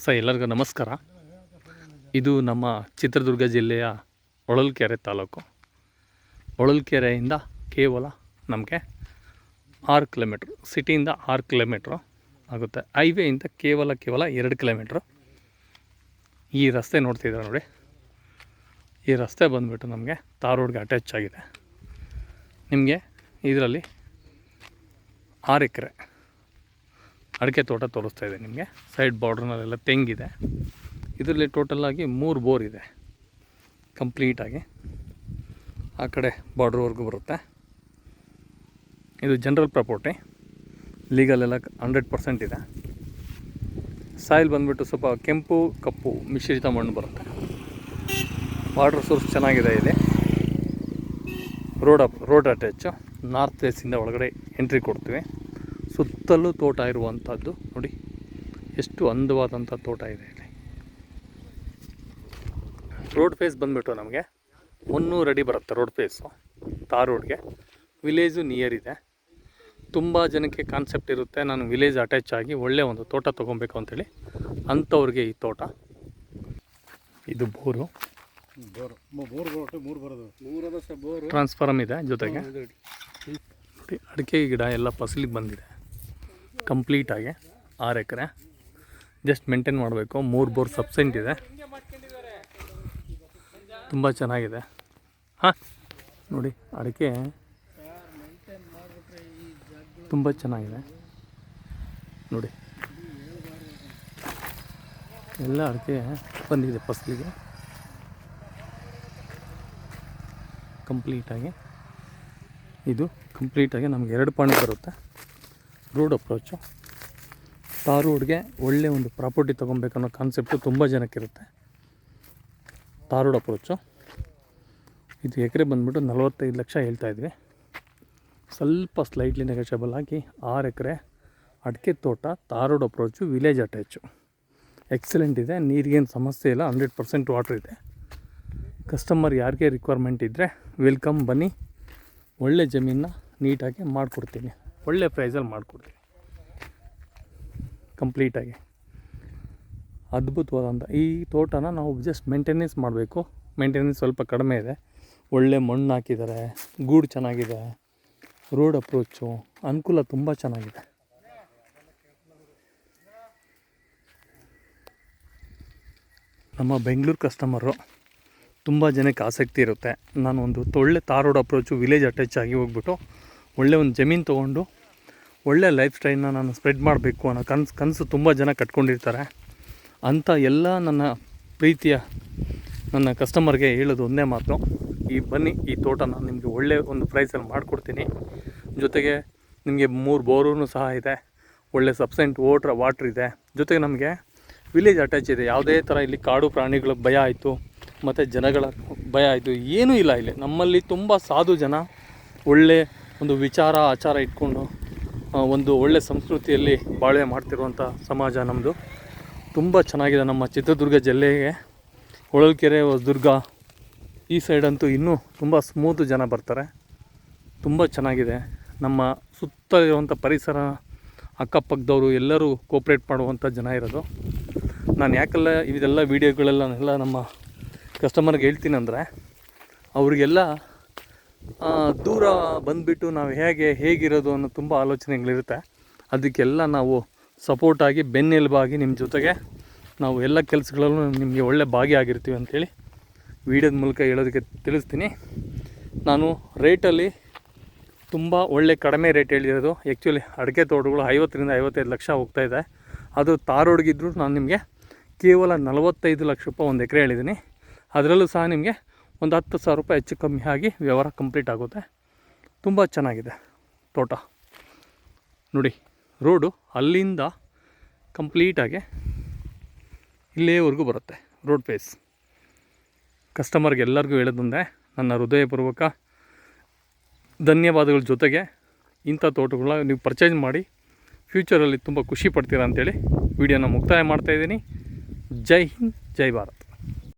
ಎಲ್ಲರಿಗೂ ನಮಸ್ಕಾರ. ಇದು ನಮ್ಮ ಚಿತ್ರದುರ್ಗ ಜಿಲ್ಲೆಯ ಹೊಳಲ್ಕೆರೆ ತಾಲೂಕು. ಹೊಳಲ್ಕೆರೆಯಿಂದ ಕೇವಲ ನಮಗೆ 6 ಕಿಲೋಮೀಟ್ರ್, ಸಿಟಿಯಿಂದ 6 ಕಿಲೋಮೀಟ್ರು ಆಗುತ್ತೆ. ಹೈವೇಯಿಂದ ಕೇವಲ 2 ಕಿಲೋಮೀಟ್ರು. ಈ ರಸ್ತೆ ನೋಡ್ತಿದ್ದಾರೆ ನೋಡಿ, ಈ ರಸ್ತೆ ಬಂದುಬಿಟ್ಟು ನಮಗೆ ತಾರ್ ರೋಡ್ಗೆ ಅಟ್ಯಾಚ್ ಆಗಿದೆ. ನಿಮಗೆ ಇದರಲ್ಲಿ 6 ಎಕರೆ ಅಡಿಕೆ ತೋಟ ತೋರಿಸ್ತಾಯಿದೆ. ನಿಮಗೆ ಸೈಡ್ ಬಾರ್ಡ್ರ್ನಲ್ಲೆಲ್ಲ ತೆಂಗಿದೆ. ಇದರಲ್ಲಿ ಟೋಟಲಾಗಿ 3 ಬೋರ್ ಇದೆ ಕಂಪ್ಲೀಟಾಗಿ. ಆ ಕಡೆ ಬಾರ್ಡ್ರ್ವರೆಗೂ ಬರುತ್ತೆ. ಇದು ಜನರಲ್ ಪ್ರಾಪರ್ಟಿ, ಲೀಗಲೆಲ್ಲ 100% ಇದೆ. ಸಾಯಿಲ್ ಬಂದುಬಿಟ್ಟು ಸ್ವಲ್ಪ ಕೆಂಪು ಕಪ್ಪು ಮಿಶ್ರಿತ ಮಣ್ಣು ಬರುತ್ತೆ. ವಾಟರ್ ಸೋರ್ಸ್ ಚೆನ್ನಾಗಿದೆ. ಇಲ್ಲಿ ರೋಡ್ ಅಟ್ಯಾಚು. ನಾರ್ತ್ ಫೇಸಿಂದ ಒಳಗಡೆ ಎಂಟ್ರಿ ಕೊಡ್ತೀವಿ. ಸುತ್ತಲೂ ತೋಟ ಇರುವಂಥದ್ದು ನೋಡಿ, ಎಷ್ಟು ಅಂದವಾದಂಥ ತೋಟ ಇದೆ ಇಲ್ಲಿ. ರೋಡ್ ಫೇಸ್ ಬಂದುಬಿಟ್ಟು ನಮಗೆ 300 ಅಡಿ ಬರುತ್ತೆ ರೋಡ್ ಫೇಸು. ತಾರ್ ರೋಡ್ಗೆ ವಿಲೇಜು ನಿಯರ್ ಇದೆ. ತುಂಬ ಜನಕ್ಕೆ ಕಾನ್ಸೆಪ್ಟ್ ಇರುತ್ತೆ, ನಾನು ವಿಲೇಜ್ ಅಟ್ಯಾಚ್ ಆಗಿ ಒಳ್ಳೆಯ ಒಂದು ತೋಟ ತೊಗೊಬೇಕು ಅಂತೇಳಿ. ಅಂಥವ್ರಿಗೆ ಈ ತೋಟ. ಇದು ಬೋರು, ಟ್ರಾನ್ಸ್ಫಾರಮ್ ಇದೆ ಜೊತೆಗೆ. ನೋಡಿ, ಅಡಿಕೆ ಗಿಡ ಎಲ್ಲ ಫಸಲಿಗೆ ಬಂದಿದೆ ಕಂಪ್ಲೀಟಾಗಿ. 6 ಎಕರೆ ಜಸ್ಟ್ ಮೇಂಟೈನ್ ಮಾಡಬೇಕು. 3 ಬೋರ್ ಸಬ್ಸೆಂಟ್ ಇದೆ. ತುಂಬ ಚೆನ್ನಾಗಿದೆ. ನೋಡಿ, ಅಡಿಕೆ ತುಂಬ ಚೆನ್ನಾಗಿದೆ. ನೋಡಿ, ಎಲ್ಲ ಅಡಿಕೆ ಬಂದಿದೆ ಫಸಲಿಗೆ ಕಂಪ್ಲೀಟಾಗಿ. ಇದು ಕಂಪ್ಲೀಟಾಗಿ ನಮಗೆ 2 ಪಾಯಿಂಟ್ ಬರುತ್ತೆ. Road approach. ತಾರ್ ರೋಡ್ಗೆ ಒಳ್ಳೆಯ ಒಂದು ಪ್ರಾಪರ್ಟಿ ತೊಗೊಬೇಕನ್ನೋ ಕಾನ್ಸೆಪ್ಟು ತುಂಬ ಜನಕ್ಕಿರುತ್ತೆ. ತಾರ್ ರೋಡ್ ಅಪ್ರೋಚು. ಇದು ಎಕರೆ ಬಂದುಬಿಟ್ಟು 45 ಲಕ್ಷ ಹೇಳ್ತಾಯಿದ್ವಿ. ಸ್ವಲ್ಪ ಸ್ಲೈಟ್ಲಿ ನೆಗೋಷಿಯಬಲ್ ಆಗಿ 6 ಎಕರೆ ಅಡಿಕೆ ತೋಟ, tar road approach, village attach. Excellent ಇದೆ. ನೀರಿಗೇನು ಸಮಸ್ಯೆ ಇಲ್ಲ. 100% ವಾಟ್ರ್ ಇದೆ. ಕಸ್ಟಮರ್ ಯಾರಿಗೆ ರಿಕ್ವೈರ್ಮೆಂಟ್ ಇದ್ದರೆ ವೆಲ್ಕಮ್, ಬನ್ನಿ. ಒಳ್ಳೆ ಜಮೀನನ್ನ ನೀಟಾಗಿ ಮಾಡಿಕೊಡ್ತೀನಿ. ಒಳ್ಳೆ ಪ್ರೈಸಲ್ಲಿ ಮಾಡಿಕೊಡ್ತೀನಿ ಕಂಪ್ಲೀಟಾಗಿ. ಅದ್ಭುತವಾದಂಥ ಈ ತೋಟನ ನಾವು ಜಸ್ಟ್ ಮೇಂಟೆನೆನ್ಸ್ ಮಾಡಬೇಕು. ಮೇಂಟೆನೆನ್ಸ್ ಸ್ವಲ್ಪ ಕಡಿಮೆ ಇದೆ. ಒಳ್ಳೆ ಮಣ್ಣು ಹಾಕಿದ್ದಾರೆ, ಗೂಡು ಚೆನ್ನಾಗಿದೆ, ರೋಡ್ ಅಪ್ರೋಚು, ಅನುಕೂಲ ತುಂಬ ಚೆನ್ನಾಗಿದೆ. ನಮ್ಮ ಬೆಂಗಳೂರು ಕಸ್ಟಮರು ತುಂಬ ಜನಕ್ಕೆ ಆಸಕ್ತಿ ಇರುತ್ತೆ. ನಾನು ಒಂದು ಒಳ್ಳೆ tar road approach, village attach ಆಗಿ ಹೋಗ್ಬಿಟ್ಟು ಒಳ್ಳೆ ಒಂದು ಜಮೀನು ತೊಗೊಂಡು ಒಳ್ಳೆ ಲೈಫ್ ಸ್ಟೈಲ್ನ ನಾನು ಸ್ಪ್ರೆಡ್ ಮಾಡಬೇಕು ಅನ್ನೋ ಕನಸು ತುಂಬ ಜನ ಕಟ್ಕೊಂಡಿರ್ತಾರೆ. ಅಂಥ ಎಲ್ಲ ನನ್ನ ಪ್ರೀತಿಯ ನನ್ನ ಕಸ್ಟಮರ್ಗೆ ಹೇಳೋದು ಒಂದೇ ಮಾತು, ಬನ್ನಿ, ಈ ತೋಟನ ನಿಮಗೆ ಒಳ್ಳೆ ಒಂದು ಪ್ರೈಸಲ್ಲಿ ಮಾಡಿಕೊಡ್ತೀನಿ. ಜೊತೆಗೆ ನಿಮಗೆ 3 ಬೋರೂ ಸಹ ಇದೆ. ಒಳ್ಳೆ ಸಬ್ಸೆಂಟ್ ವಾಟ್ರ್ ಇದೆ. ಜೊತೆಗೆ ನಮಗೆ ವಿಲೇಜ್ ಅಟ್ಯಾಚ್ ಇದೆ. ಯಾವುದೇ ಥರ ಇಲ್ಲಿ ಕಾಡು ಪ್ರಾಣಿಗಳ ಭಯ ಆಯಿತು, ಮತ್ತು ಜನಗಳ ಭಯ ಆಯಿತು, ಏನೂ ಇಲ್ಲ. ಇಲ್ಲಿ ನಮ್ಮಲ್ಲಿ ತುಂಬ ಸಾಧು ಜನ, ಒಳ್ಳೆ ಒಂದು ವಿಚಾರ ಆಚಾರ ಇಟ್ಕೊಂಡು ಒಂದು ಒಳ್ಳೆ ಸಂಸ್ಕೃತಿಯಲ್ಲಿ ಬಾಳ್ವೆ ಮಾಡ್ತಿರುವಂಥ ಸಮಾಜ ನಮ್ಮದು. ತುಂಬ ಚೆನ್ನಾಗಿದೆ. ನಮ್ಮ ಚಿತ್ರದುರ್ಗ ಜಿಲ್ಲೆಗೆ ಹೊಳಲ್ಕೆರೆ, ಹೊಸದುರ್ಗ ಈ ಸೈಡಂತೂ ಇನ್ನೂ ತುಂಬ ಸ್ಮೂತು ಜನ ಬರ್ತಾರೆ. ತುಂಬ ಚೆನ್ನಾಗಿದೆ. ನಮ್ಮ ಸುತ್ತ ಇರುವಂಥ ಪರಿಸರ, ಅಕ್ಕಪಕ್ಕದವರು ಎಲ್ಲರೂ ಕೋಪ್ರೇಟ್ ಮಾಡುವಂಥ ಜನ ಇರೋದು. ನಾನು ಯಾಕೆಲ್ಲ ಇದೆಲ್ಲ ವೀಡಿಯೋಗಳೆಲ್ಲ ನಮ್ಮ ಕಸ್ಟಮರ್ಗೆ ಹೇಳ್ತೀನಂದರೆ, ಅವರಿಗೆಲ್ಲ ದೂರ ಬಂದುಬಿಟ್ಟು ನಾವು ಹೇಗಿರೋದು ಅನ್ನೋ ತುಂಬ ಆಲೋಚನೆಗಳಿರುತ್ತೆ. ಅದಕ್ಕೆಲ್ಲ ನಾವು ಸಪೋರ್ಟಾಗಿ, ಬೆನ್ನೆಲುಬಾಗಿ ನಿಮ್ಮ ಜೊತೆಗೆ ನಾವು ಎಲ್ಲ ಕೆಲಸಗಳಲ್ಲೂ ನಿಮಗೆ ಒಳ್ಳೆ ಭಾಗಿಯಾಗಿರ್ತೀವಿ ಅಂಥೇಳಿ ವೀಡಿಯೋದ ಮೂಲಕ ಹೇಳೋದಕ್ಕೆ ತಿಳಿಸ್ತೀನಿ. ನಾನು ರೇಟಲ್ಲಿ ತುಂಬ ಒಳ್ಳೆ ಕಡಿಮೆ ರೇಟ್ ಹೇಳಿರೋದು. ಆ್ಯಕ್ಚುಲಿ ಅಡಿಕೆ ತೋಟಗಳು 50ರಿಂದ 55 ಲಕ್ಷ ಹೋಗ್ತಾಯಿದೆ. ಅದು ತಾರ್ ರೋಡ್ಗಿದ್ರು ನಾನು ನಿಮಗೆ ಕೇವಲ 45 ಲಕ್ಷ ರೂಪಾಯಿ ಒಂದು ಎಕರೆ ಹೇಳಿದ್ದೀನಿ. ಅದರಲ್ಲೂ ಸಹ ನಿಮಗೆ ಒಂದು 10,000 ರೂಪಾಯಿ ಹೆಚ್ಚು ಕಮ್ಮಿ ಆಗಿ ವ್ಯವಹಾರ ಕಂಪ್ಲೀಟ್ ಆಗುತ್ತೆ. ತುಂಬ ಚೆನ್ನಾಗಿದೆ ತೋಟ. ನೋಡಿ, ರೋಡು ಅಲ್ಲಿಂದ ಕಂಪ್ಲೀಟಾಗಿ ಇಲ್ಲೇವರೆಗೂ ಬರುತ್ತೆ ರೋಡ್ ಫೇಸ್. ಕಸ್ಟಮರ್ಗೆ ಎಲ್ಲರಿಗೂ ಹೇಳೋದಂದರೆ ನನ್ನ ಹೃದಯಪೂರ್ವಕ ಧನ್ಯವಾದಗಳ ಜೊತೆಗೆ ಇಂಥ ತೋಟಗಳನ್ನ ನೀವು ಪರ್ಚೇಸ್ ಮಾಡಿ ಫ್ಯೂಚರಲ್ಲಿ ತುಂಬ ಖುಷಿ ಪಡ್ತೀರಾ ಅಂಥೇಳಿ ವಿಡಿಯೋನ ಮುಕ್ತಾಯ ಮಾಡ್ತಾಯಿದ್ದೀನಿ. ಜೈ ಹಿಂದ್, ಜೈ ಭಾರತ್.